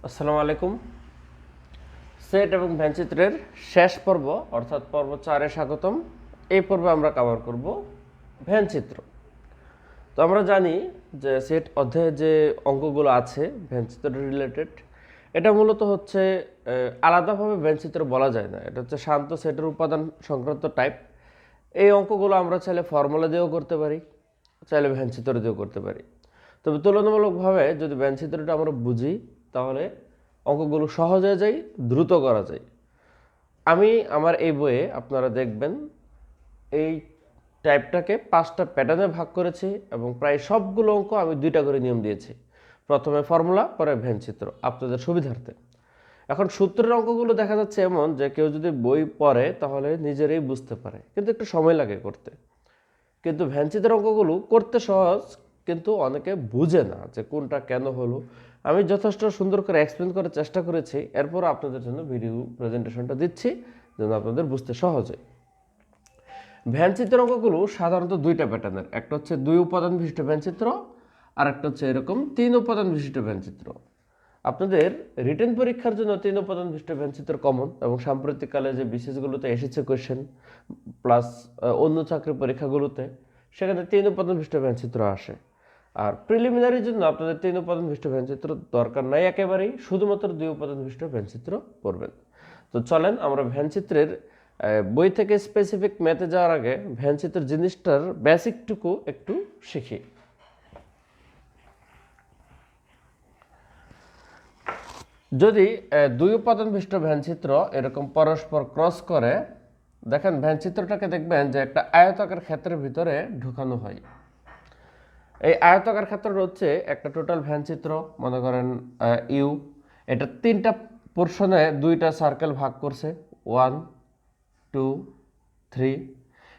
আসসালামু আলাইকুম। সেট এবং ভ্যানচিত্রের শেষ পর্ব অর্থাৎ পর্ব 4-এ স্বাগতম। এই পর্বে আমরা কভার করব ভ্যানচিত্র। তো আমরা জানি যে সেট অধ্যায়ে যে অঙ্কগুলো আছে ভ্যানচিত্র রিলেটেড, এটা মূলত হচ্ছে আলাদাভাবে ভ্যানচিত্র বলা যায় না, এটা হচ্ছে শান্ত সেটের উপাদান সংক্রান্ত টাইপ। এই অঙ্কগুলো আমরা চাইলে ফর্মুলা দিয়েও করতে পারি, চাইলে ভ্যানচিত্র দিয়েও করতে পারি। তবে তুলনামূলকভাবে যদি ভ্যানচিত্রটা আমরা বুঝি তাহলে অঙ্কগুলো সহজ হয়ে যায়, দ্রুত করা যায়। আমি আমার এই বইয়ে আপনারা দেখবেন এই টাইপটাকে 5টা প্যাটার্নে ভাগ করেছি এবং প্রায় সবগুলো অঙ্ক আমি 2টা করে নিয়ম দিয়েছি। প্রথমে ফর্মুলা, পরে ভ্যানচিত্র, আপনাদের সুবিধার্থে। এখন সূত্রের অঙ্কগুলো দেখা যাচ্ছে এমন যে কেউ যদি বই পড়ে তাহলে নিজেরাই বুঝতে পারে, কিন্তু একটু সময় লাগে করতে। কিন্তু ভ্যানচিত্রের অঙ্কগুলো করতে সহজ, কিন্তু অনেকে বুঝে না যে কোনটা কেন হলো। আমি যথেষ্ট সুন্দর করে এক্সপ্লেন করার চেষ্টা করেছি, এরপর আপনাদের জন্য ভিডিও প্রেজেন্টেশনটা দিচ্ছি যেন আপনাদের বুঝতে সহজ হয়। ভ্যানচিত্রের অঙ্কগুলো সাধারণত 2টা প্যাটার্নের, একটা হচ্ছে 2 উপাদান বিশিষ্ট ভ্যানচিত্র, আর একটা হচ্ছে এরকম 3 উপাদান বিশিষ্ট ভ্যানচিত্র। আপনাদের রিটেন পরীক্ষার জন্য 3 উপাদান বিশিষ্ট ভ্যানচিত্র কমন, এবং সাম্প্রতিককালে যে বিসিএসগুলোতে এসেছে কোয়েশ্চেন প্লাস অন্য চাকরির পরীক্ষাগুলোতে সেখানে 3 উপাদান বিশিষ্ট ভ্যানচিত্র আসে। আর প্রিলিমিনারির জন্য আপনাদের 3 উপাদান বিশিষ্ট ভ্যানচিত্র দরকার নাই একেবারেই, শুধুমাত্র 2 উপাদান বিশিষ্ট ভ্যানচিত্র পড়বেন। তো চলেন আমরা ভ্যানচিত্রের বই থেকে স্পেসিফিক ম্যাথে যাওয়ার আগে ভ্যানচিত্রের জিনিসটার বেসিকটুকু একটু শিখি। যদি 2 উপাদান বিশিষ্ট ভ্যানচিত্র এরকম পরস্পর ক্রস করে, দেখেন ভ্যানচিত্রটাকে দেখবেন যে একটা আয়তাকার ক্ষেত্রের ভিতরে ঢুকানো হয়। এই আয়তাকার ক্ষেত্রটা হচ্ছে একটা টোটাল ভ্যানচিত্র, মনে করেন ইউ। এটা 3টা পোর্শনে 2টা সার্কেল ভাগ করছে, 1 2 3।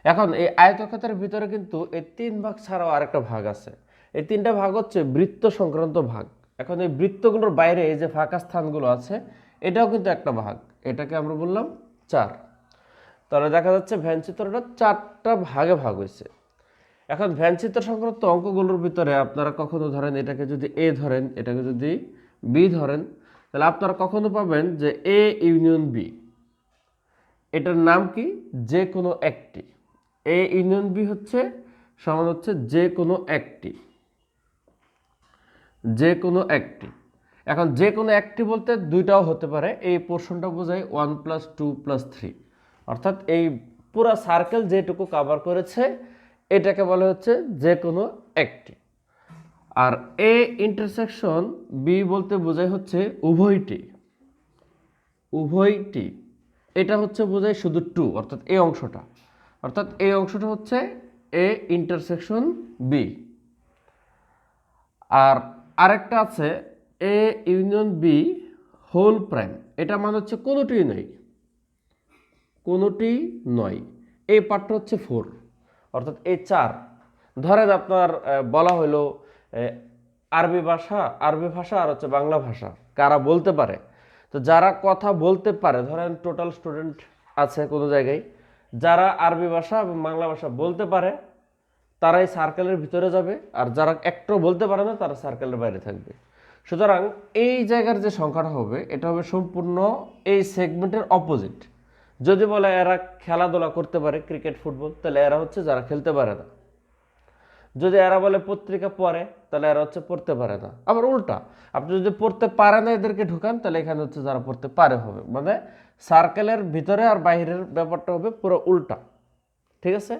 এখন এই আয়তক্ষেত্রের ভিতরে কিন্তু এই 3 ভাগ ছাড়াও আরেকটা ভাগ আছে। এই 3টা ভাগ হচ্ছে বৃত্ত সংক্রান্ত ভাগ। এখন এই বৃত্তগুলোর বাইরে এই যে ফাঁকা স্থানগুলো আছে, এটাও কিন্তু একটা ভাগ, এটাকে আমরা বললাম 4। তাহলে দেখা যাচ্ছে ভ্যানচিত্রটা 4টা ভাগে ভাগ হয়েছে। এখন ভ্যানচিত্র সংক্রান্ত অঙ্কগুলোর ভিতরে আপনারা কখনো ধরেন এটাকে যদি এ ধরেন, এটাকে যদি বি ধরেন, তাহলে আপনারা কখনো পাবেন যে এ ইউনিয়ন বি। এটার নাম কি? যে কোনো একটি। এ ইউনিয়ন বি হচ্ছে সমান হচ্ছে যে কোনো একটি, যে কোনো একটি। এখন যে কোনো একটি বলতে 2টাও হতে পারে, এই পোর্শনটা বোঝায় 1 + 2 + 3, অর্থাৎ এই পুরা সার্কেল যেটুকু কভার করেছে এটাকে বলা হচ্ছে যে কোনো একটি। আর এ ইন্টারসেকশন বি বলতে বোঝায় হচ্ছে উভয়টি, উভয়টি। এটা হচ্ছে বোঝায় শুধু 2, অর্থাৎ এই অংশটা, অর্থাৎ এই অংশটা হচ্ছে এ ইন্টারসেকশন বি। আর আরেকটা আছে A union B whole prime, এটা মানে হচ্ছে কোনোটি নয়, কোনোটি নয়। এই পার্টটা হচ্ছে 4, অর্থাৎ এই 4। ধরেন আপনার বলা হলো আরবি ভাষা, আরবি ভাষা আর হচ্ছে বাংলা ভাষা কারা বলতে পারে। তো যারা কথা বলতে পারে, ধরেন টোটাল স্টুডেন্ট আছে কোনো জায়গায়, যারা আরবি ভাষা এবং বাংলা ভাষা বলতে পারে তারাই সার্কেলের ভিতরে যাবে, আর যারা একটু বলতে পারে না তারা সার্কেলের বাইরে থাকবে। সুতরাং এই জায়গার যে সংখ্যাটা হবে এটা হবে সম্পূর্ণ এই সেগমেন্টের অপোজিট। যদি বলে এরা খেলাধুলা করতে পারে ক্রিকেট ফুটবল, তাহলে এরা হচ্ছে যারা খেলতে পারে না। যদি এরা বলে পত্রিকা পড়ে, তাহলে এরা হচ্ছে পড়তে পারে না। আবার উল্টা, আপনি যদি পড়তে পারে না এদেরকে ঢুকান, তাহলে এখানে হচ্ছে যারা পড়তে পারে হবে। মানে সার্কেলের ভিতরে আর বাইরের ব্যাপারটা হবে পুরো উল্টা, ঠিক আছে,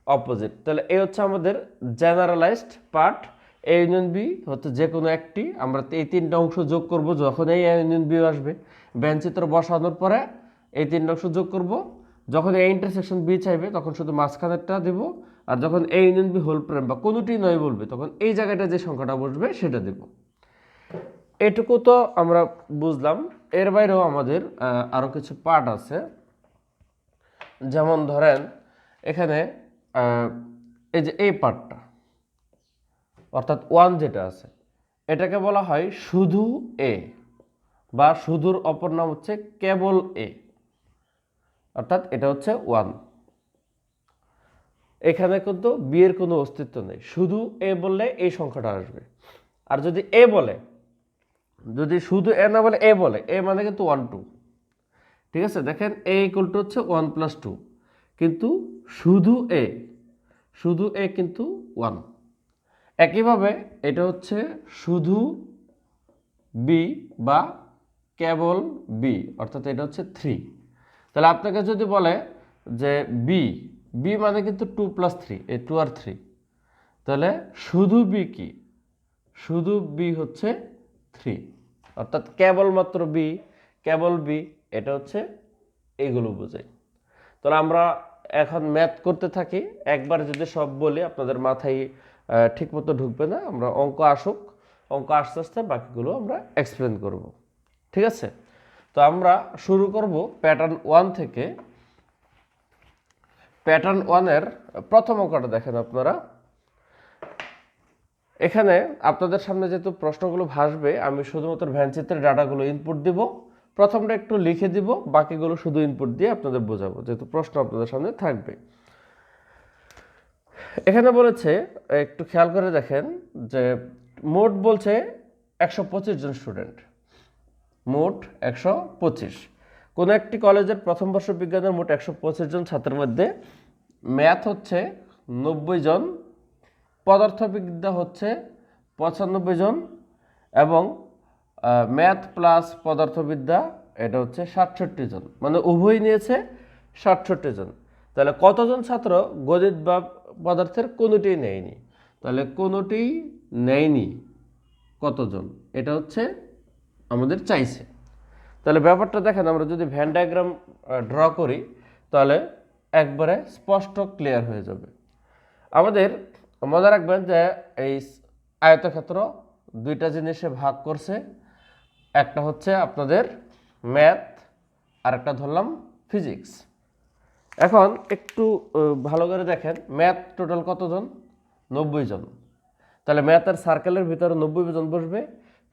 অপোজিট। তাহলে এই হচ্ছে আমাদের generalised part. A union B হচ্ছে যে কোনো একটি, আমরা এই 3টা অংশ যোগ করব যখন এই ইউনিয়ন বি আসবে। ভ্যানচিত্র বসানোর পরে এই 3টা অংশ যোগ করব, যখন এই ইন্টারসেকশন বি চাইবে তখন শুধু মাঝখানেরটা দেব, আর যখন A union B whole prime বা কোনোটি নয় বলবে তখন এই জায়গাটা যে সংখ্যাটা বসবে সেটা দেব। এটুকু তো আমরা বুঝলাম। এর বাইরেও আমাদের আরও কিছু পার্ট আছে। যেমন ধরেন এখানে এই যে এই পার্টটা, অর্থাৎ 1 যেটা আছে, এটাকে বলা হয় শুধু এ, বা শুধুর অপর নাম হচ্ছে কেবল এ, অর্থাৎ এটা হচ্ছে 1। এখানে কিন্তু বি এর কোনো অস্তিত্ব নেই, শুধু এ বললে এই সংখ্যাটা আসবে। আর যদি এ বলে যদি শুধু এ না বলে এ বলে, এ মানে কিন্তু 1 2, ঠিক আছে। দেখেন এ ইকুয়াল টু হচ্ছে 1 + 2, কিন্তু শুধু এ কিন্তু 1। একইভাবে এটা হচ্ছে শুধু বি বা কেবল বি, অর্থাৎ এটা হচ্ছে 3। তাহলে আপনাকে যদি বলে যে বি মানে কিন্তু 2 + 3, এই 2 আর 3, তাহলে শুধু বি কি? শুধু বি হচ্ছে 3, অর্থাৎ কেবলমাত্র বি, কেবল বি, এটা হচ্ছে এইগুলো বোঝায়। তাহলে আমরা এখন ম্যাথ করতে থাকি। একবার যদি সব বলি আপনাদের মাথায় ঠিকমতো ঢুকবে না। আমরা অঙ্ক আস্তে আস্তে বাকিগুলো আমরা এক্সপ্লেন করব, ঠিক আছে। তো আমরা শুরু করব প্যাটার্ন 1 থেকে। প্যাটার্ন 1-এর প্রথম অঙ্কটা দেখেন আপনারা। এখানে আপনাদের সামনে যেহেতু প্রশ্নগুলো ভাসবে, আমি শুধুমাত্র ভ্যানচিত্রের ডাটাগুলো ইনপুট দিব। প্রথমটা একটু লিখে দিব, বাকিগুলো শুধু ইনপুট দিয়ে আপনাদের বোঝাবো, যেহেতু প্রশ্ন আপনাদের সামনে থাকবে। এখানে বলেছে, একটু খেয়াল করে দেখেন যে মোট বলছে 125 জন স্টুডেন্ট, মোট 125। কোনো একটি কলেজের প্রথম বর্ষ বিজ্ঞানের মোট 125 জন ছাত্রের মধ্যে ম্যাথ হচ্ছে 90 জন, পদার্থবিদ্যা হচ্ছে 95 জন, এবং ম্যাথ প্লাস পদার্থবিদ্যা এটা হচ্ছে 67 জন, মানে উভয় নিয়েছে 67 জন। তাহলে কতজন ছাত্র গণিত বা পদার্থের কোনোটিই নেয়নি? তাহলে কোনোটিই নেয়নি কতজন, এটা হচ্ছে আমাদের চাইছে। তাহলে ব্যাপারটা দেখেন, আমরা যদি ভ্যান ডায়াগ্রাম ড্র করি তাহলে একবারে স্পষ্ট ক্লিয়ার হয়ে যাবে। আমাদের মনে রাখবেন যে এই আয়তক্ষেত্র দুইটা জিনিসে ভাগ করছে, একটা হচ্ছে আপনাদের ম্যাথ আর একটা ধরলাম ফিজিক্স। এখন একটু ভালো করে দেখেন, ম্যাথ টোটাল কতজন? 90 জন। তাহলে ম্যাথের সার্কেলের ভিতরে 90 জন বসবে,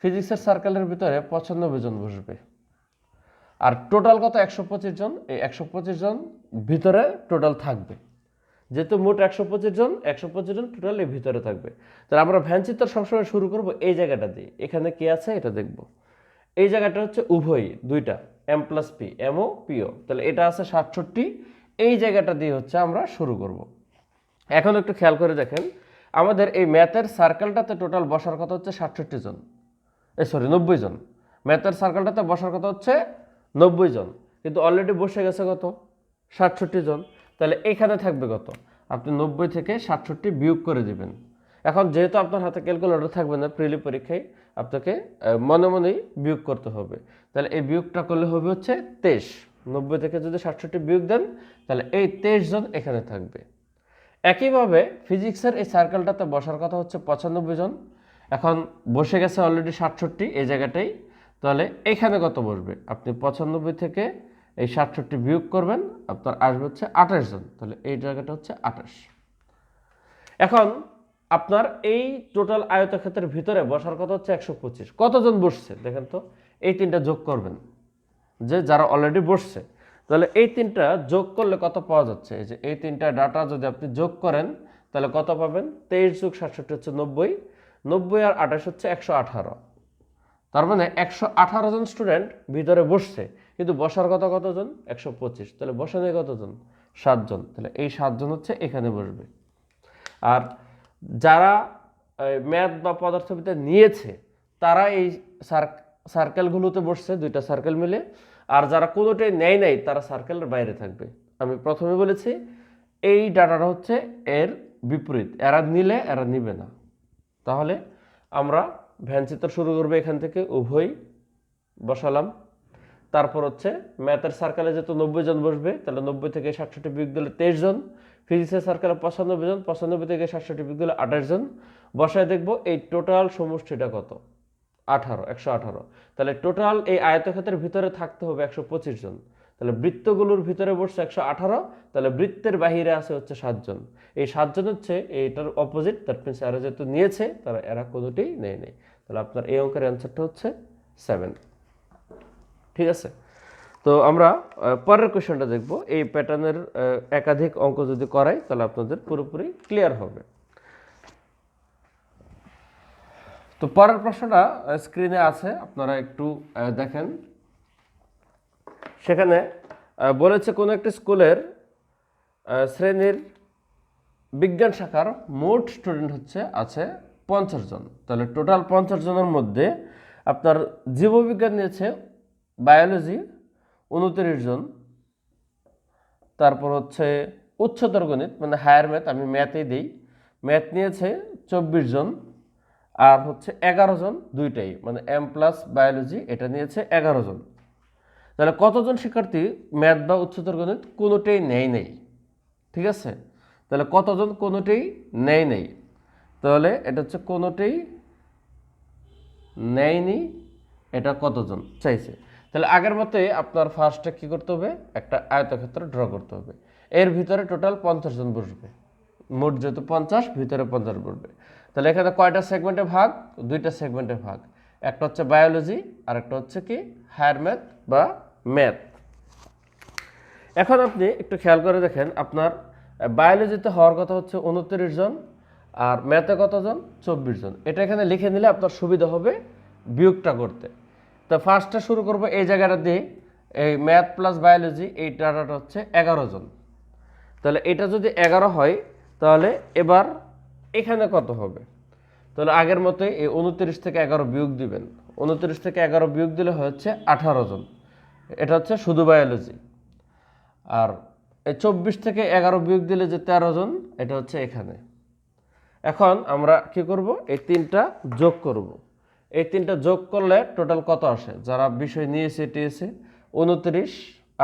ফিজিক্সের সার্কেলের ভিতরে 95 জন বসবে, আর টোটাল কত? 125 জন। এই 125 জন ভিতরে টোটাল থাকবে, যেহেতু মোট 125 জন, 125 জন টোটাল এর ভিতরে থাকবে। তাহলে আমরা ভ্যানচিত্র সবসময় শুরু করব এই জায়গাটা দিয়ে। এখানে কি আছে এটা দেখব। এই জায়গাটা হচ্ছে উভয়, দুইটা এম প্লাস পি, এমও পিও, তাহলে এটা আছে 67। এই জায়গাটা দিয়ে হচ্ছে আমরা শুরু করব। এখন একটু খেয়াল করে দেখেন, আমাদের এই ম্যাথের সার্কেলটাতে টোটাল বসার কথা হচ্ছে 67 জন, 90 জন। ম্যাথের সার্কেলটাতে বসার কথা হচ্ছে 90 জন, কিন্তু অলরেডি বসে গেছে কত? 67 জন। তাহলে এখানে থাকবে কত? আপনি 90 থেকে 67 বিয়োগ করে দিবেন। এখন যেহেতু আপনার হাতে ক্যালকুলেটর থাকবে না প্রিলি পরীক্ষায়, আপনাকে মনে মনেই বিয়োগ করতে হবে। তাহলে এই বিয়োগটা করলে হবে হচ্ছে 23। 90 থেকে যদি 67 বিয়োগ দেন তাহলে এই 23 জন এখানে থাকবে। একইভাবে ফিজিক্সের এই সার্কেলটাতে বসার কথা হচ্ছে 95 জন, এখন বসে গেছে অলরেডি 67 এই জায়গাটাই। তাহলে এখানে কত বসবে? আপনি 95 থেকে এই 67 বিয়োগ করবেন, আপনার আসবে হচ্ছে 28 জন। তাহলে এই জায়গাটা হচ্ছে 28। এখন আপনার এই টোটাল আয়তক্ষেত্রের ভিতরে বসার কথা হচ্ছে 125। কতজন বসছে দেখেন তো, এই তিনটা যোগ করবেন, যে যারা অলরেডি বসছে। তাহলে এই তিনটা যোগ করলে কত পাওয়া যাচ্ছে? এই যে এই তিনটা ডাটা যদি আপনি যোগ করেন তাহলে কত পাবেন? 23 যোগ 67 হচ্ছে 90, 90 আর 28 হচ্ছে 118। তার মানে 118 জন স্টুডেন্ট ভিতরে বসছে, কিন্তু বসার কথা কতজন? 125। তাহলে বসানো কতজন? 7 জন। তাহলে এই 7 জন হচ্ছে এখানে বসবে। আর যারা ম্যাথ বা পদার্থবিদ্যা নিয়েছে তারা এই সার্কেলগুলোতে বসছে, দুইটা সার্কেল মিলে। আর যারা কোনোটাই নেয় নাই তারা সার্কেলের বাইরে থাকবে। আমি প্রথমে বলেছি এই ডাটাটা হচ্ছে এর বিপরীত, এরা নিলে এরা নিবে না। তাহলে আমরা ভ্যানচিত্র শুরু করবো এখান থেকে, উভয় বসালাম। তারপর হচ্ছে ম্যাথের সার্কেলে যেহেতু 90 জন বসবে, তাহলে 90 থেকে 67 বিয়োগ দিলে 23 জন। ফিজিক্সের সার্কেলে 95 জন, 95 থেকে 67 বিয়োগ দিলে 28 জন। বসায় দেখবো এই টোটাল সমষ্টিটা কত? 118। তাহলে টোটাল এই আয়তক্ষেত্রের ভিতরে থাকতে হবে 125 জন। তাহলে বৃত্তগুলোর ভিতরে বসছে 118, তাহলে বৃত্তের বাহিরে আছে হচ্ছে 7 জন। এই 7 জন হচ্ছে এইটার অপোজিট, দ্যাট মিনস এরা যেহেতু নিয়েছে তারা এরা কোনোটাই নেয় নেই। তাহলে আপনার এই অঙ্কের অ্যান্সারটা হচ্ছে 7। ঠিক আছে, তো আমরা পরের কোয়েশ্চনটা দেখব। এই প্যাটার্নের একাধিক অঙ্ক যদি করাই তাহলে আপনাদের পুরোপুরি ক্লিয়ার হবে। তো পরের প্রশ্নটা স্ক্রিনে আছে, আপনারা একটু দেখেন। সেখানে বলেছে কোনো একটি স্কুলের শ্রেণীর বিজ্ঞান শাখার মোট স্টুডেন্ট আছে 50 জন। তাহলে টোটাল 50 জনের মধ্যে আপনার জীববিজ্ঞান নিয়েছে বায়োলজি 29 জন, তারপর হচ্ছে উচ্চতর গণিত মানে হায়ার ম্যাথ, আমি ম্যাথেই দিই, ম্যাথ নিয়েছে 24 জন, আর হচ্ছে 11 জন দুইটাই মানে এম প্লাস বায়োলজি এটা নিয়েছে 11 জন। তাহলে কতজন শিক্ষার্থী ম্যাথ বা উচ্চতর গণিত কোনোটাই নেই? ঠিক আছে, তাহলে কতজন কোনোটাই নেই? তাহলে এটা হচ্ছে কোনোটাই নেয়নি, এটা কতজন চাইছে। তাহলে আগের মতোই আপনার ফার্স্টে কি করতে হবে, একটা আয়তক্ষেত্র ড্র করতে হবে। এর ভিতরে টোটাল 50 জন বসবে, মোট যেহেতু 50 ভিতরে 50 বসবে। তাহলে এখানে কয়টা সেগমেন্টে ভাগ, দুইটা সেগমেন্টে ভাগ, একটা হচ্ছে বায়োলজি আর একটা হচ্ছে কি হায়ার ম্যাথ বা ম্যাথ। এখন আপনি একটু খেয়াল করে দেখেন, আপনার বায়োলজিতে হওয়ার কথা হচ্ছে 29 জন, আর ম্যাথে কতজন 24 জন। এটা এখানে লিখে নিলে আপনার সুবিধা হবে বিয়োগটা করতে। তো ফার্স্টটা শুরু করবো এই জায়গাটা দিয়ে, এই ম্যাথ প্লাস বায়োলজি এই ডাটাটা হচ্ছে 11 জন। তাহলে এটা যদি 11 হয় তাহলে এবার এখানে কত হবে, তাহলে আগের মতোই এই 29 থেকে 11 বিয়োগ দিবেন। 29 থেকে 11 বিয়োগ দিলে হচ্ছে 18 জন, এটা হচ্ছে শুধু বায়োলজি। আর এই 24 থেকে 11 বিয়োগ দিলে যে 13 জন, এটা হচ্ছে এখানে। এখন আমরা কি করব, এই তিনটা যোগ করব। এই তিনটা যোগ করলে টোটাল কত আসে, যারা বিষয় নিয়েছে টিয়েছে 29,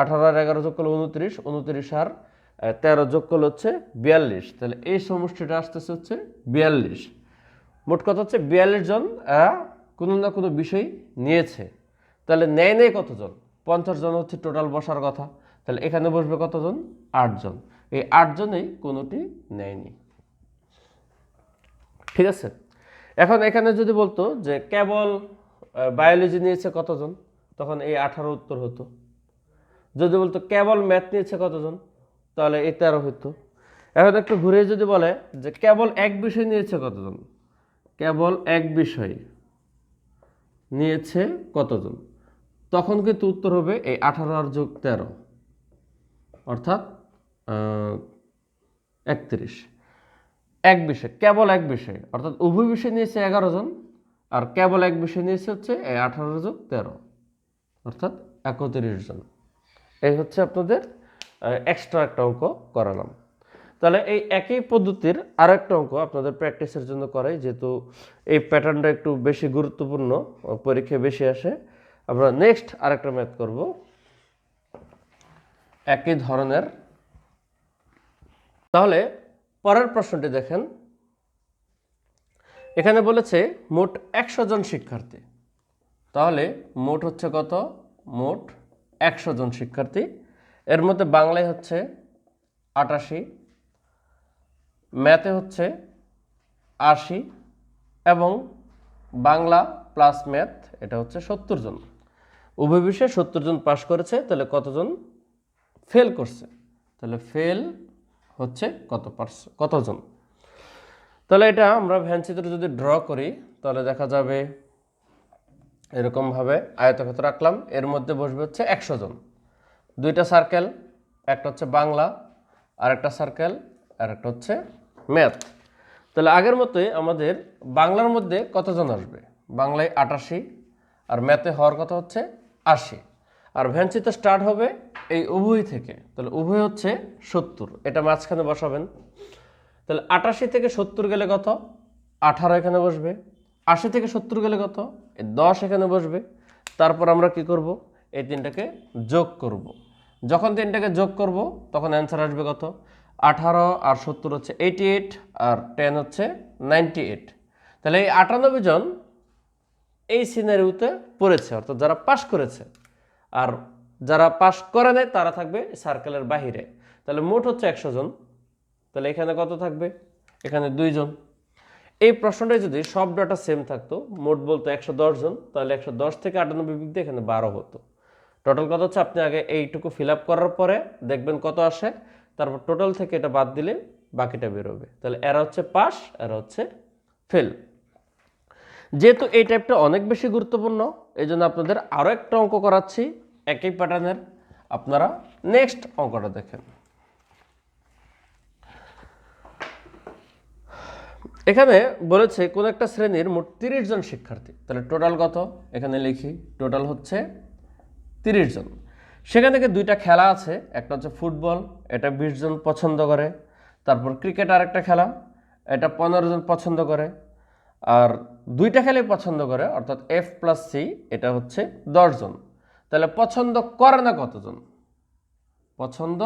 18 আর 11 যোগ করলে 29, 29 আর 13 যোগ করলে হচ্ছে 42। তাহলে এই সমষ্টিটা আসতেছে হচ্ছে 42। মোট কথা হচ্ছে 42 জন কোনো না কোনো বিষয় নিয়েছে। তাহলে নেয় কতজন, 50 জন হচ্ছে টোটাল বসার কথা। তাহলে এখানে বসবে কতজন, 8 জন। এই 8 জনেই কোনোটি নেয়নি। ঠিক আছে, এখন এখানে যদি বলতো যে কেবল বায়োলজি নিয়েছে কতজন, তখন এই 18 উত্তর হতো। যদি বলতো কেবল ম্যাথ নিয়েছে কতজন, তাহলে এই 13 হতো। এখন একটু ঘুরে যদি বলে যে কেবল এক বিষয় নিয়েছে কতজন, কেবল এক বিষয় নিয়েছে কতজন, তখন কিন্তু উত্তর হবে এই 18 আর যোগ 13 অর্থাৎ 31। এক বিষয়, কেবল এক বিষয় অর্থাৎ উভয় বিষয় নিয়েছে 11 জন, আর কেবল এক বিষয় নিয়েছে হচ্ছে এই 18 যোগ 13 অর্থাৎ 31 জন। এই হচ্ছে আপনাদের এক্সট্রা একটা অঙ্ক করালাম। তাহলে এই একই পদ্ধতির আরও একটা অঙ্ক আপনাদের প্র্যাকটিসের জন্য করাই, যেহেতু এই প্যাটার্নটা একটু বেশি গুরুত্বপূর্ণ, পরীক্ষায় বেশি আসে। আমরা নেক্সট আরেকটা ম্যাথ করব একই ধরনের। তাহলে পরের প্রশ্নটি দেখেন, এখানে বলেছে মোট 100 জন শিক্ষার্থী। তাহলে মোট হচ্ছে কত, মোট 100 জন শিক্ষার্থী। এর মধ্যে বাংলায় হচ্ছে 88, ম্যাথে হচ্ছে 80 এবং বাংলা প্লাস ম্যাথ এটা হচ্ছে 70 জন। উভয় বিষয়ে 70 জন পাশ করেছে। তাহলে কতজন ফেল করছে, তাহলে ফেল হচ্ছে কতজন। তাহলে এটা আমরা ভ্যানচিত্র যদি ড্র করি তাহলে দেখা যাবে এরকমভাবে আয়তক্ষেত্র আঁকলাম, এর মধ্যে বসবে হচ্ছে 100 জন। দুইটা সার্কেল, একটা হচ্ছে বাংলা আর একটা সার্কেল আর একটা হচ্ছে ম্যাথ। তাহলে আগের মতোই আমাদের বাংলার মধ্যে কতজন আসবে, বাংলায় 88 আর ম্যাথে হওয়ার কথা হচ্ছে 80। আর ভ্যানচিত্র স্টার্ট হবে এই উভয় থেকে, তাহলে উভয় হচ্ছে 70, এটা মাঝখানে বসাবেন। তাহলে 88 থেকে 70 গেলে কত, 18 এখানে বসবে। 80 থেকে 70 গেলে কত, 10 এখানে বসবে। তারপর আমরা কি করব, এই তিনটাকে যোগ করব। যখন তিনটাকে যোগ করব তখন অ্যান্সার আসবে কত, 18 আর 70 হচ্ছে 88 আর 10 হচ্ছে 98। তাহলে এই 98 জন এই সিনারিওতে পড়েছে, অর্থাৎ যারা পাস করেছে। আর যারা পাস করে নাই তারা থাকবে সার্কেলের বাহিরে। তাহলে মোট হচ্ছে 100 জন। তাহলে এখানে কত থাকবে, এখানে 2 জন। এই প্রশ্নটাই যদি সব ডাটা সেম থাকতো, মোট বলতো 110 জন, তাহলে 110 থেকে 98 বিয়োগ দিয়ে এখানে 12 হতো। টোটাল কত হচ্ছে, আপনি আগে এইটুকু ফিল আপ করার পরে দেখবেন কত আসে, তারপর টোটাল থেকে এটা বাদ দিলে বাকিটা বেরোবে। তাহলে এরা হচ্ছে পাস, এরা হচ্ছে ফেল। যেহেতু এই টাইপটা অনেক বেশি গুরুত্বপূর্ণ, এই জন্য আপনাদের আরও একটা অঙ্ক করাচ্ছি একই প্যাটার্নের। আপনারা নেক্সট অঙ্কটা দেখেন। এখানে বলেছে কোন একটা শ্রেণীর মোট 30 জন শিক্ষার্থী, তাহলে টোটাল কত এখানে লিখি, টোটাল হচ্ছে 30 জন। সেখান থেকে দুইটা খেলা আছে, একটা হচ্ছে ফুটবল, এটা 20 জন পছন্দ করে। তারপর ক্রিকেট আর একটা খেলা, এটা 15 জন পছন্দ করে। আর দুইটা খেলাই পছন্দ করে, অর্থাৎ F+C, এটা হচ্ছে 10 জন। তাহলে পছন্দ করে না কতজন? পছন্দ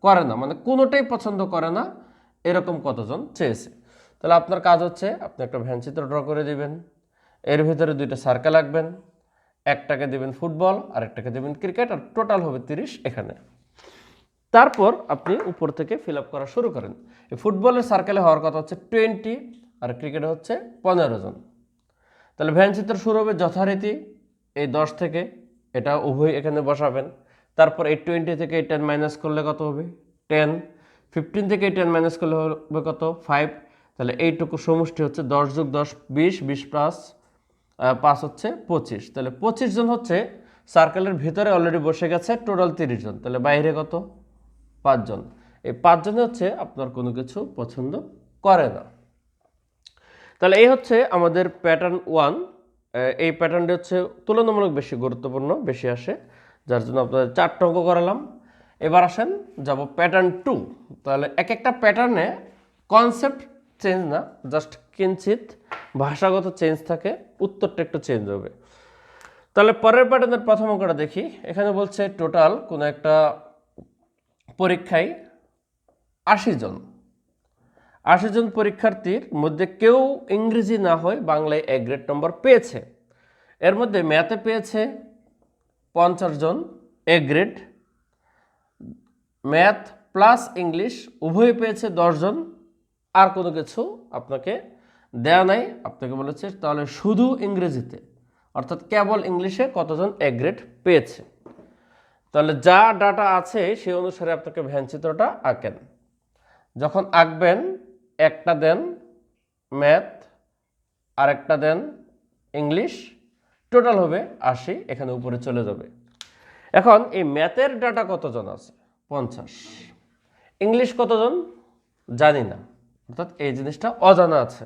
করে না মানে কোনোটাই পছন্দ করে না এরকম কতজন চেয়েছে। তাহলে আপনার কাজ হচ্ছে আপনি একটা ভ্যানচিত্র ড্র করে দিবেন, এর ভিতরে দুইটা সার্কেল আঁকবেন, একটাকে দিবেন ফুটবল আর একটাকে দিবেন ক্রিকেট, আর টোটাল হবে 30 এখানে। তারপর আপনি উপর থেকে ফিল আপ করা শুরু করেন। এই ফুটবলের সার্কেলে হওয়ার কথা হচ্ছে 20 আর ক্রিকেটে হচ্ছে 15 জন। তাহলে ভ্যানচিত্র শুরু হবে যথারীতি এই 10 থেকে, এটা উভয় এখানে বসাবেন। তারপর এই 20 থেকে এই 10 মাইনাস করলে কত হবে? 10। 15 থেকে এই 10 মাইনাস করলে হবে কত? 5। তাহলে এইটুকু সমষ্টি হচ্ছে 10 যোগ 10 20, 20 প্লাস 5 হচ্ছে 25। তাহলে 25 জন হচ্ছে সার্কেলের ভিতরে অলরেডি বসে গেছে, টোটাল 30 জন। তাহলে বাইরে কত? 5 জন। এই 5 জনে হচ্ছে আপনার কোনো কিছু পছন্দ করে না। তাহলে এই হচ্ছে আমাদের প্যাটার্ন 1। এই প্যাটার্নটি হচ্ছে তুলনামূলক বেশি গুরুত্বপূর্ণ, বেশি আসে, যার জন্য আপনাদের 4টা অঙ্ক করালাম। এবার আসেন যাব প্যাটার্ন 2। তাহলে এক একটা প্যাটার্নে কনসেপ্ট চেঞ্জ না, জাস্ট কিঞ্চিত ভাষাগত চেঞ্জ থাকে, উত্তরটা একটু চেঞ্জ হবে। তাহলে পরের প্যাটার্নের প্রথম অঙ্কটা দেখি। এখানে বলছে টোটাল কোনো একটা পরীক্ষায় 80 জন, 80 জন পরীক্ষার্থীর মধ্যে কেউ ইংরেজি না হয় বাংলায় A গ্রেড নম্বর পেয়েছে। এর মধ্যে ম্যাথে পেয়েছে 50 জন A grade, math plus English উভয়ে পেয়েছে 10 জন, আর কোনো কিছু আপনাকে দেয়া নাই। আপনাকে বলেছে তাহলে শুধু ইংরেজিতে, অর্থাৎ কেবল ইংলিশে কতজন A গ্রেড পেয়েছে। তাহলে যা ডাটা আছে সেই অনুসারে আপনাকে ভ্যানচিত্রটা আঁকেন। যখন আঁকবেন একটা দেন ম্যাথ আর একটা দেন ইংলিশ, টোটাল হবে 80, এখানে উপরে চলে যাবে। এখন এই ম্যাথের ডাটা কতজন আছে? 50। ইংলিশ কতজন? জানি না, অর্থাৎ এই জিনিসটা অজানা আছে,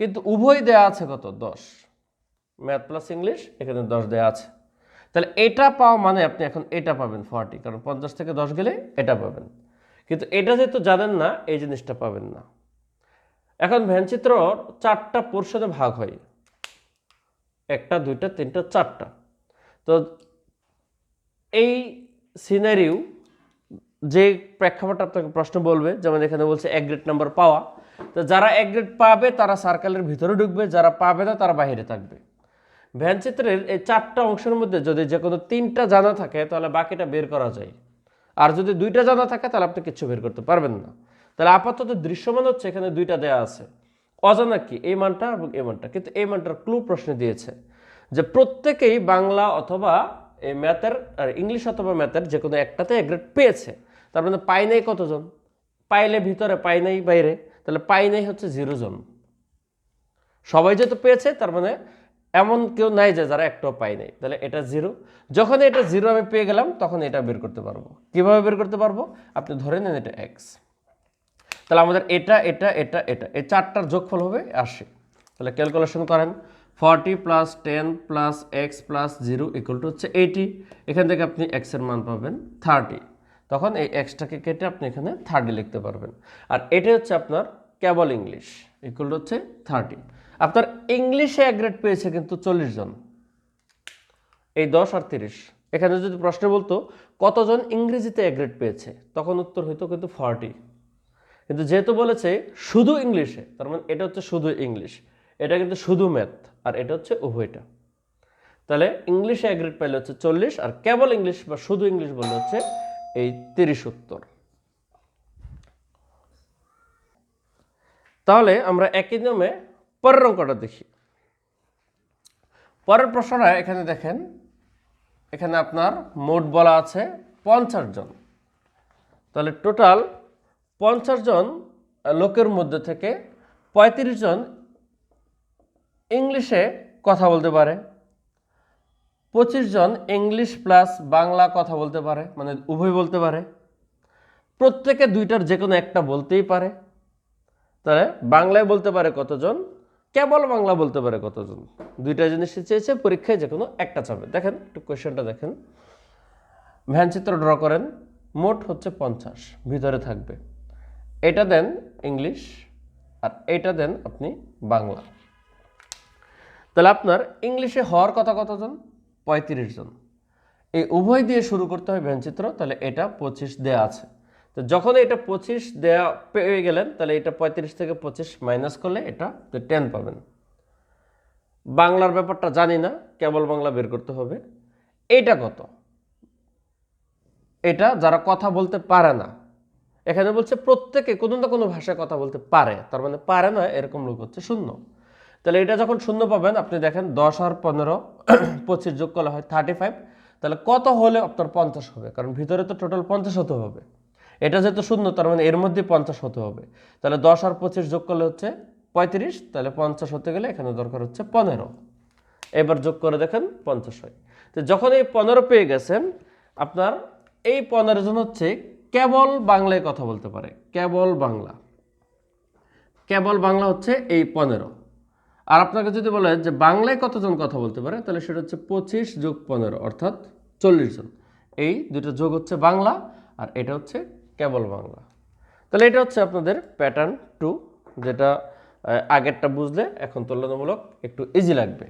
কিন্তু উভয় দেয়া আছে কত? 10। ম্যাথ প্লাস ইংলিশ এখানে 10 দেয়া আছে। তাহলে এটা পাওয়া মানে আপনি এখন এটা পাবেন 40, কারণ 50 থেকে 10 গেলে এটা পাবেন। কিন্তু এটা যেহেতু জানেন না, এই জিনিসটা পাবেন না। এখন ভ্যানচিত্র 4টা পোর্শনে ভাগ হয়, 1টা 2টা 3টা 4টা। তো এই সিনারিও যে প্রেক্ষাপট আপনাকে প্রশ্ন বলবে, যেমন এখানে বলছে A গ্রেড নাম্বার পাওয়া, তো যারা A গ্রেড পাবে তারা সার্কেলের ভিতরে ঢুকবে, যারা পাবে না তারা বাইরে থাকবে। ভ্যানচিত্রের এই 4টা অংশের মধ্যে যদি যে কোনো 3টা জানা থাকে তাহলে বাকিটা বের করা যায়, আর যদি 2টা জানা থাকে তাহলে আপনি কিছু বের করতে পারবেন না। তাহলে আপাতত দৃশ্যমান হচ্ছে এখানে 2টা দেয়া আছে, অজানা কি? এই মানটা এবং এই মানটা। কিন্তু এই মানটার ক্লু প্রশ্নে দিয়েছে যে প্রত্যেকেই বাংলা অথবা এই ম্যাথের আর ইংলিশ অথবা ম্যাথের যে কোনো একটাতে A গ্রেড পেয়েছে। তার মানে পাই নাই কতজন? পাইলে ভিতরে, পাই নাই বাইরে, তাহলে পাই নাই হচ্ছে 0 জন। সবাই যেহেতু পেয়েছে তার মানে এমন কেউ নাই যে যারা একটাও পাই নাই, তাহলে এটা 0। যখন এটা 0 আমি পেয়ে গেলাম তখন এটা বের করতে পারবো। কিভাবে বের করতে পারবো? আপনি ধরে নেন এটা x, তাহলে আমাদের এটা এটা এটা এটা এই 4টার যোগফল হবে 80। তাহলে ক্যালকুলেশন করেন, 40 plus 10 plus x plus 0 equal to হচ্ছে 80। এখান থেকে আপনি x এর মান পাবেন 30, তখন এই xটাকে কেটে আপনি এখানে 30 লিখতে পারবেন। আর এটা হচ্ছে আপনার কেবল ইংলিশ, ইকুয়াল টু হচ্ছে 30। আপনার ইংলিশে A গ্রেড পেয়েছে কিন্তু 40 জন, এই 10 আর 30। এখানে যদি প্রশ্ন বলতো কতজন ইংরেজিতে A গ্রেড পেয়েছে, তখন উত্তর হইতো কিন্তু 40। কিন্তু যেহেতু বলেছে শুধু ইংলিশে, তার মানে এটা হচ্ছে শুধু ইংলিশ, এটা কিন্তু শুধু ম্যাথ, আর এটা হচ্ছে উভয়টা। তাহলে ইংলিশে A গ্রেড পাইলে হচ্ছে 40, আর কেবল ইংলিশ বা শুধু ইংলিশ বললে হচ্ছে এই 30 উত্তর। তাহলে আমরা একই নিয়মে পরের অঙ্কটা দেখি। পরের প্রশ্নটা এখানে দেখেন, এখানে আপনার মোট বলা আছে 50 জন। তাহলে টোটাল 50 জন লোকের মধ্যে থেকে 35 জন ইংলিশে কথা বলতে পারে, 25 জন ইংলিশ প্লাস বাংলা কথা বলতে পারে, মানে উভয় বলতে পারে। প্রত্যেকে দুইটার যে কোনো একটা বলতেই পারে। তাহলে বাংলায় বলতে পারে কতজন, কেবল বাংলা বলতে পারে কতজন, দুইটা জিনিস চেয়েছে, পরীক্ষায় যে কোনো একটা চাবে। দেখেন একটু কোয়েশ্চেনটা দেখেন, ভ্যানচিত্র ড্র করেন, মোট হচ্ছে 50, ভিতরে থাকবে এটা দেন ইংলিশ আর এটা দেন আপনি বাংলা। তাহলে আপনার ইংলিশে হওয়ার কথা কতজন, 35 জন। এই উভয় দিয়ে শুরু করতে হয় ভ্যানচিত্র, তাহলে এটা 25 দেয়া আছে। তো যখন এটা 25 দেয়া পেয়ে গেলেন, তাহলে এটা 35 থেকে 25 মাইনাস করলে এটা 10 পাবেন। বাংলার ব্যাপারটা জানি না, কেবল বাংলা বের করতে হবে। এইটা কত, এটা যারা কথা বলতে পারে না, এখানে বলছে প্রত্যেকে কোনো না কোনো ভাষায় কথা বলতে পারে, তার মানে পারে না এরকম লোক হচ্ছে 0। তাহলে এটা যখন 0 পাবেন, আপনি দেখেন 10 আর 15 25 যোগ করলে হয় 35। তাহলে কত হলে আপনার 50 হবে, কারণ ভিতরে তো টোটাল 50 হতে হবে। এটা যেহেতু 0, তার মানে এর মধ্যে 50 হতে হবে। তাহলে 10 আর 25 যোগ করলে হচ্ছে 35, তাহলে 50 হতে গেলে এখানে দরকার হচ্ছে 15। এবার যোগ করে দেখেন 50 হয়। তো যখন এই 15 পেয়ে গেছেন, আপনার এই 15 জন হচ্ছে কেবল বাংলায় কথা বলতে পারে, কেবল বাংলা। কেবল বাংলা হচ্ছে এই 15। আর আপনাকে যদি বলে যে বাংলায় কতজন কথা বলতে পারে, তাহলে সেটা হচ্ছে 25 যোগ 15 অর্থাৎ 40 জন। এই দুটো যোগ হচ্ছে বাংলা, আর এটা হচ্ছে কেবল বাংলা। তাহলে এটা হচ্ছে আপনাদের প্যাটার্ন 2, যেটা আগেরটা বুঝলে এখন তুলনামূলক একটু ইজি লাগবে।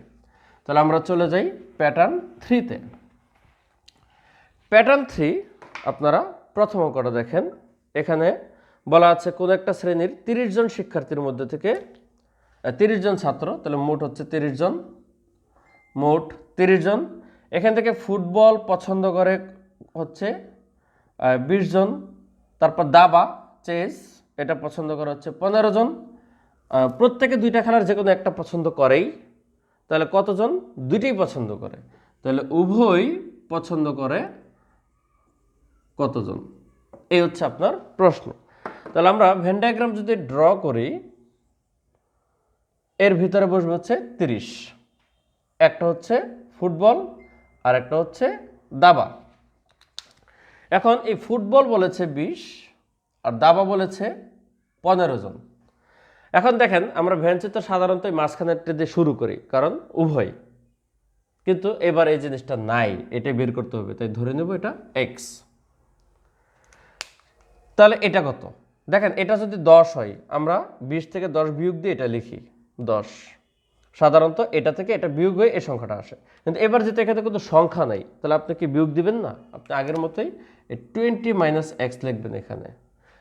তাহলে আমরা চলে যাই প্যাটার্ন 3-তে। প্যাটার্ন 3 আপনারা প্রথম অঙ্কটা দেখেন, এখানে বলা আছে কোন একটা শ্রেণীর 30 জন শিক্ষার্থীর মধ্যে থেকে 30 জন ছাত্র, তাহলে মোট হচ্ছে 30 জন, মোট 30 জন। এখান থেকে ফুটবল পছন্দ করে হচ্ছে 20 জন, তারপর দাবা চেস এটা পছন্দ করে হচ্ছে 15 জন। প্রত্যেকে দুইটা খেলার যে কোনো একটা পছন্দ করেই, তাহলে কতজন, দুইটাই পছন্দ করে, তাহলে উভয় পছন্দ করে কতজন, এই হচ্ছে আপনার প্রশ্ন। তাহলে আমরা ভেন ডায়াগ্রাম যদি ড্র করি, এর ভিতরে বসবে হচ্ছে 30, একটা হচ্ছে ফুটবল আর একটা হচ্ছে দাবা। এখন এই ফুটবল বলেছে 20 আর দাবা বলেছে 15 জন। এখন দেখেন আমরা ভ্যানচিত্র সাধারণত মাঝখানেরটা দিয়ে শুরু করি, কারণ উভয়, কিন্তু এবার এই জিনিসটা নাই, এটা বের করতে হবে, তাই ধরে নেব এটা এক্স। তাহলে এটা কত, দেখেন এটা যদি 10 হয়, আমরা 20 থেকে 10 বিয়োগ দিয়ে এটা লিখি 10। সাধারণত এটা থেকে এটা বিয়োগ হয়ে এই সংখ্যাটা আসে, কিন্তু এবার যেটা এখানে কিন্তু সংখ্যা নাই, তাহলে আপনি কি বিয়োগ দিবেন না, আপনি আগের মতোই 20 মাইনাস এক্স লিখবেন এখানে।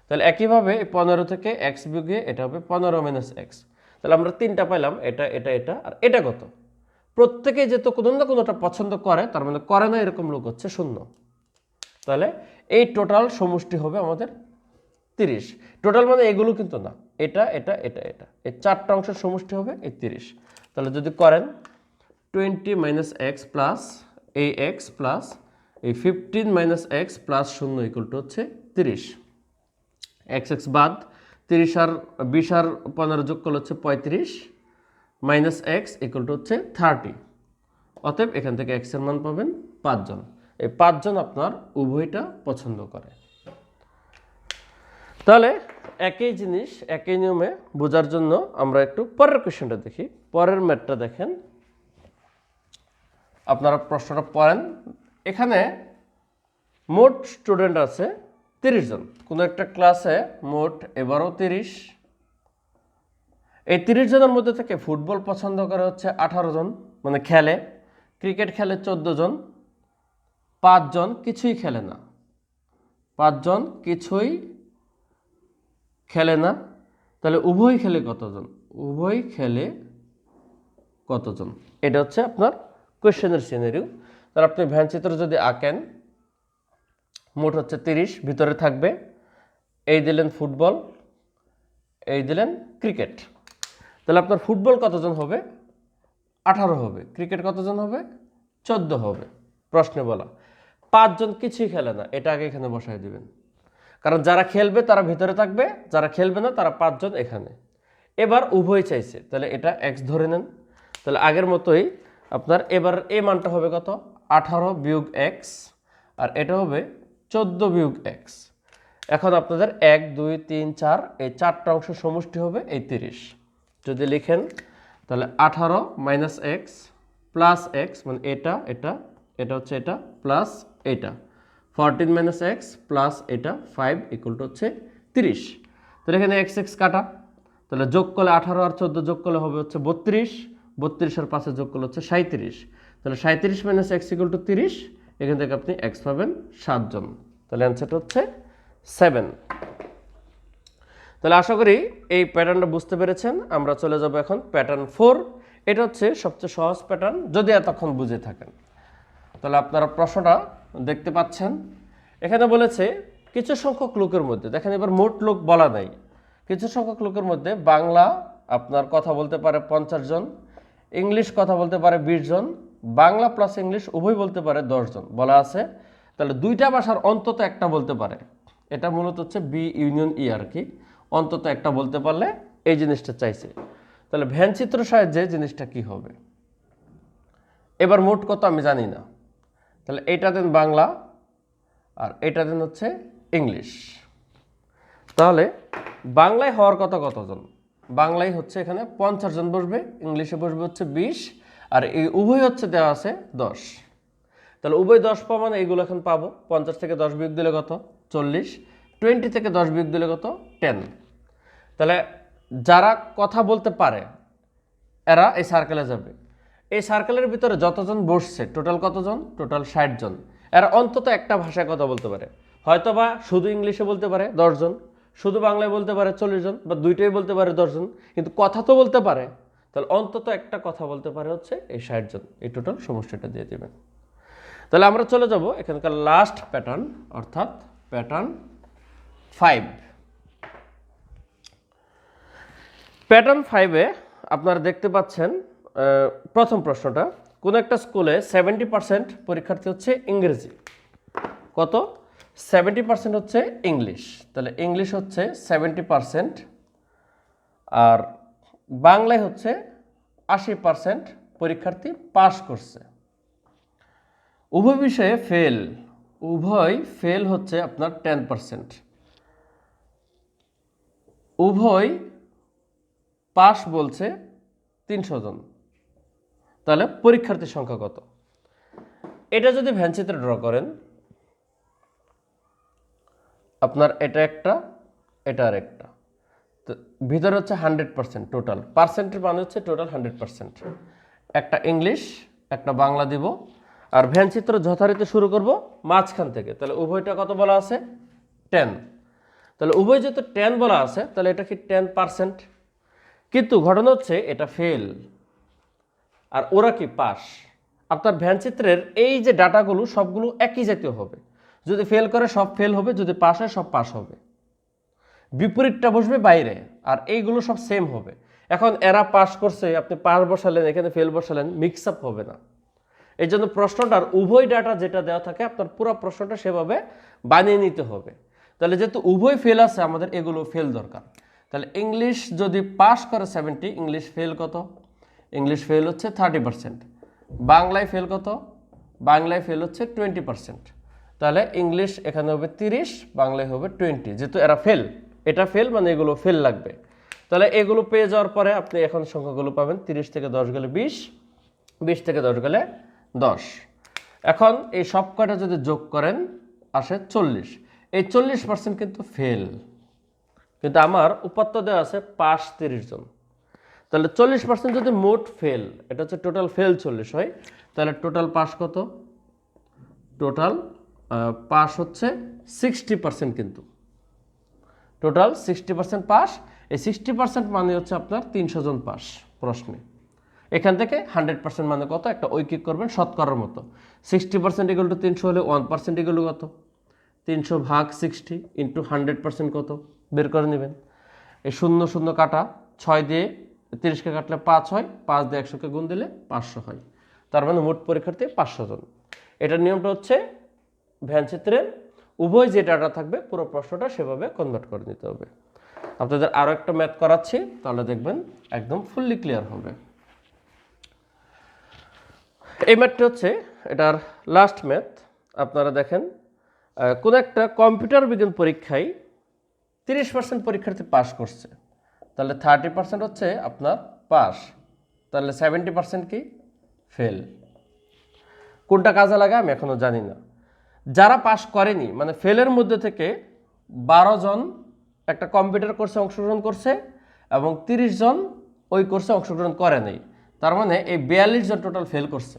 তাহলে একইভাবে 15 থেকে এক্স বিয়োগ হয়ে এটা হবে 15 মাইনাস এক্স। তাহলে আমরা 3টা পাইলাম, এটা এটা এটা আর এটা কত, প্রত্যেকে যেহেতু কোনো না কোনোটা পছন্দ করে, তার মানে করে না এরকম লোক হচ্ছে 0। তাহলে এই টোটাল সমষ্টি হবে আমাদের 30। টোটাল মানে এগুলো কিন্তু না, এটা এটা এটা এটা, এই 4টা অংশের সমষ্টি হবে এই 30। তাহলে যদি করেন 20 মাইনাস এক্স প্লাস এই এক্স প্লাস এই 15 minus x plus 0 equal to হচ্ছে 30। এক্স এক্স বাদ, 30 আর 20 আর 15 যোগ করলে হচ্ছে 35 মাইনাস এক্স ইকুয়াল টু হচ্ছে 30। অতএব এখান থেকে এক্স এর মান পাবেন 5 জন। এই 5 জন আপনার উভয়টা পছন্দ করে। তাহলে একই জিনিস একই নিয়মে বোঝার জন্য আমরা একটু পরের কোশ্চেনটা দেখি। পরের ম্যাথটা দেখেন, আপনারা প্রশ্নটা পড়েন। এখানে মোট স্টুডেন্ট আছে 30 জন, কোনো একটা ক্লাসে মোট এবারও 30। এই 30 জনের মধ্যে থেকে ফুটবল পছন্দ করে হচ্ছে 18 জন, মানে খেলে। ক্রিকেট খেলে 14 জন, 5 জন কিছুই খেলে না, 5 জন কিছুই খেলে না। তাহলে উভয় খেলে কতজন, উভয় খেলে কতজন, এটা হচ্ছে আপনার কোয়েশ্চেনের সিনারিও। তাহলে আপনি ভ্যানচিত্র যদি আঁকেন, মোট হচ্ছে 30, ভিতরে থাকবে এই দিলেন ফুটবল, এই দিলেন ক্রিকেট। তাহলে আপনার ফুটবল কতজন হবে, 18 হবে, ক্রিকেট কতজন হবে, 14 হবে। প্রশ্নে বলা 5 জন কিছুই খেলে না, এটা আগে এখানে বসায় দিবেন, কারণ যারা খেলবে তারা ভিতরে থাকবে, যারা খেলবে না তারা 5 জন এখানে। এবার উভয় চাইছে, তাহলে এটা এক্স ধরে নেন। তাহলে আগের মতোই আপনার এবার এই মানটা হবে কত 18 বিয়োগ এক্স, আর এটা হবে 14 বিয়োগ এক্স। এখন আপনাদের 1 2 3 4 এই চারটা অংশ সমষ্টি হবে এই 30। যদি লিখেন তাহলে 18 মাইনাস এক্স প্লাস এক্স, মানে এটা এটা এটা হচ্ছে এটা প্লাস এটা, 14 মাইনাস এক্স প্লাস এটা 5 ইকুয়াল টু হচ্ছে 30। তাহলে এখানে এক্স এক্স কাটা, তাহলে যোগ করলে 18 আর 14 যোগ করলে হবে হচ্ছে 32, 32 আর 5 যোগ করলে হচ্ছে 37। তাহলে 37 মাইনাস এক্স ইকুয়াল টু 30, এখান থেকে আপনি এক্স পাবেন 7 জন। তাহলে অ্যান্সারটা হচ্ছে 7। তাহলে আশা করি এই প্যাটার্নটা বুঝতে পেরেছেন। আমরা চলে যাব এখন প্যাটার্ন 4। এটা হচ্ছে সবচেয়ে সহজ প্যাটার্ন যদি এতক্ষণ বুঝে থাকেন। তাহলে আপনারা প্রশ্নটা দেখতে পাচ্ছেন, এখানে বলেছে কিছু সংখ্যক লোকের মধ্যে, দেখেন এবার মোট লোক বলা নাই, কিছু সংখ্যক লোকের মধ্যে বাংলা আপনার কথা বলতে পারে 50 জন, ইংলিশ কথা বলতে পারে 20 জন, বাংলা প্লাস ইংলিশ উভয় বলতে পারে 10 জন বলা আছে। তাহলে দুইটা ভাষার অন্তত একটা বলতে পারে, এটা মূলত হচ্ছে বি ইউনিয়ন ই আর কি, অন্তত একটা বলতে পারলে এই জিনিসটা চাইছে। তাহলে ভ্যান চিত্র সাহায্যে জিনিসটা কি হবে, এবার মোট কত আমি জানি না, তাহলে এইটা দেন বাংলা আর এটা দেন হচ্ছে ইংলিশ। তাহলে বাংলায় হওয়ার কথা কতজন, বাংলায় হচ্ছে এখানে 50 জন বসবে, ইংলিশে বসবে হচ্ছে 20, আর এই উভয় হচ্ছে দেওয়া আছে 10। তাহলে উভয় 10 পাওয়া মানে এইগুলো এখন পাবো, 50 থেকে 10 বিয়োগ দিলে কত 40, 20 থেকে 10 বিয়োগ দিলে কত 10। তাহলে যারা কথা বলতে পারে এরা এই সার্কেলে যাবে, এই সার্কেলের ভিতরে যতজন বসছে টোটাল কতজন, টোটাল 60 জন। এরা অন্তত একটা ভাষায় কথা বলতে পারে, হয়তোবা শুধু ইংলিশে বলতে পারে 10 জন, শুধু বাংলায় বলতে পারে 40 জন, বা দুইটাই বলতে পারে 10 জন, কিন্তু কথা তো বলতে পারে। তাহলে অন্তত একটা কথা বলতে পারে হচ্ছে এই 60 জন, এই টোটাল সমষ্টিটা দিয়ে দেবেন। তাহলে আমরা চলে যাব এখানকার লাস্ট প্যাটার্ন, অর্থাৎ প্যাটার্ন 5। প্যাটার্ন 5-এ আপনারা দেখতে পাচ্ছেন প্রথম প্রশ্নটা, কোন একটা স্কুলে 70% পরীক্ষার্থী হচ্ছে ইংরেজি, কত 70% হচ্ছে ইংলিশ। তাহলে ইংলিশ হচ্ছে 70% আর বাংলায় হচ্ছে 80% পরীক্ষার্থী পাস করছে। উভয় বিষয়ে ফেল, উভয় ফেল হচ্ছে আপনার 10%, উভয় পাস বলছে 300 জন। তাহলে পরীক্ষার্থীর সংখ্যা কত, এটা যদি ভ্যানচিত্রে ড্র করেন আপনার এটা একটা এটা আর একটা, তো ভিতরে হচ্ছে 100% টোটাল, পার্সেন্টের মানে হচ্ছে টোটাল 100%। একটা ইংলিশ একটা বাংলা দিব, আর ভ্যানচিত্র যথারীতি শুরু করব মাঝখান থেকে। তাহলে উভয়টা কত বলা আছে 10। তাহলে উভয় যেহেতু 10 বলা আছে তাহলে এটা কি 10%, কিন্তু ঘটনা হচ্ছে এটা ফেল আর ওরা কি পাস। আপনার ভ্যানচিত্রের এই যে ডাটাগুলো সবগুলো একই জাতীয় হবে, যদি ফেল করে সব ফেল হবে, যদি পাস হয় সব পাস হবে, বিপরীতটা বসবে বাইরে, আর এইগুলো সব সেম হবে। এখন এরা পাস করছে, আপনি পাস বসালেন এখানে ফেল বসালেন, মিক্স আপ হবে না। এই জন্য প্রশ্নটার উভয় ডাটা যেটা দেওয়া থাকে আপনার পুরো প্রশ্নটা সেভাবে বানিয়ে নিতে হবে। তাহলে যেহেতু উভয় ফেল আছে আমাদের এগুলো ফেল দরকার। তাহলে ইংলিশ যদি পাস করে 70, ইংলিশ ফেল কত, ইংলিশ ফেল হচ্ছে 30%, বাংলায় ফেল কত, বাংলায় ফেল হচ্ছে 20%। তাহলে ইংলিশ এখানে হবে 30, বাংলায় হবে 20, যেহেতু এরা ফেল, এটা ফেল মানে এগুলো ফেল লাগবে। তাহলে এগুলো পেয়ে যাওয়ার পরে আপনি এখন সংখ্যাগুলো পাবেন, 30 থেকে 10 গেলে 20, 20 থেকে 10 গেলে 10। এখন এই সব কয়টা যদি যোগ করেন আসে 40, এই 40% কিন্তু ফেল, কিন্তু আমার উপাত্ত দেওয়া আছে পাস 30 জন। তাহলে 40% যদি মোট ফেল, এটা হচ্ছে টোটাল ফেল 40 হয়, তাহলে টোটাল পাস কত, টোটাল পাস হচ্ছে 60%, কিন্তু টোটাল 60% পাস। এই 60% মানে হচ্ছে আপনার 300 জন পাস প্রশ্নে। এখান থেকে 100% মানে কত, একটা ঐকিক করবেন শতকরার মতো। 60% ইকুয়াল টু 300 হলে 1% ইকুয়াল টু কত, 300 ভাগ 60 ইন্টু 100% কত বের করে নেবেন। এই 0 0 কাটা, 6 দিয়ে 30কে কাটলে 5 হয়, 5 দিয়ে 100কে গুণ দিলে 500 হয়। তার মানে মোট পরীক্ষার্থী 500 জন। এটার নিয়মটা হচ্ছে ভ্যানচিত্রের উভয় যে ডাটা থাকবে পুরো প্রশ্নটা সেভাবে কনভার্ট করে নিতে হবে। আপনাদের আরও একটা ম্যাথ করাচ্ছি, তাহলে দেখবেন একদম ফুললি ক্লিয়ার হবে। এই ম্যাথটি হচ্ছে এটার লাস্ট ম্যাথ। আপনারা দেখেন কোন একটা কম্পিউটার বিজ্ঞান পরীক্ষায় 30% পরীক্ষার্থী পাস করছে, তাহলে 30% হচ্ছে আপনার পাস, তাহলে 70% কি ফেল। কোনটা কাজে লাগে আমি এখনো জানি না। যারা পাস করেনি মানে ফেলের মধ্যে থেকে 12 জন একটা কম্পিউটার কোর্সে অংশগ্রহণ করছে এবং 30 জন ওই কোর্সে অংশগ্রহণ করে নাই, তার মানে এই 42 জন টোটাল ফেল করছে।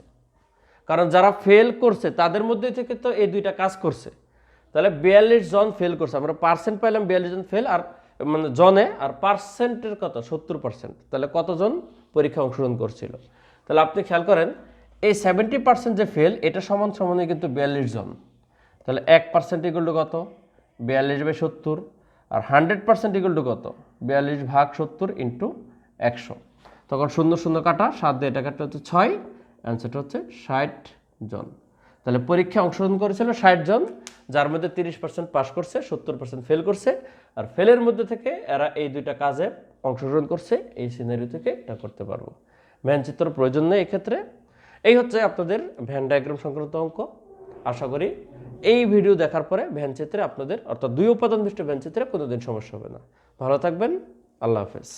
কারণ যারা ফেল করছে তাদের মধ্যে থেকে তো এই দুইটা কাজ করছে, তাহলে 42 জন ফেল করছে। আমরা পার্সেন্ট পাইলাম 42 জন ফেল, আর মানে জনে, আর পার্সেন্টের কত 70%, তাহলে কতজন পরীক্ষা অংশগ্রহণ করছিল। তাহলে আপনি খেয়াল করেন এই 70% যে ফেল এটা সমান সমানই কিন্তু 42 জন, তাহলে 1% ইকুয়াল টু কত 42/70, আর 100% ইকুয়াল টু কত 42/70 ইন্টু 100। তখন 0 0 কাটা 7 দিয়ে এটা কাটলে হচ্ছে 6, অ্যান্সারটা হচ্ছে 60 জন। তাহলে পরীক্ষা অংশগ্রহণ করেছিল 60 জন, যার মধ্যে 30% পাস করছে, 70% ফেল করছে, আর ফেলের মধ্যে থেকে এরা এই দুইটা কাজে অংশগ্রহণ করছে। এই সিনারিও থেকে এটা করতে পারবো। ভ্যান চিত্র প্রয়োজন নেই এক্ষেত্রে। এই হচ্ছে আপনাদের ভ্যান ডায়াগ্রাম সংক্রান্ত অঙ্ক। আশা করি এই ভিডিও দেখার পরে ভ্যান চিত্রে আপনাদের অর্থাৎ 2 উপাদান বিশিষ্ট ভ্যান চিত্রে কোনোদিন সমস্যা হবে না। ভালো থাকবেন, আল্লাহ হাফেজ।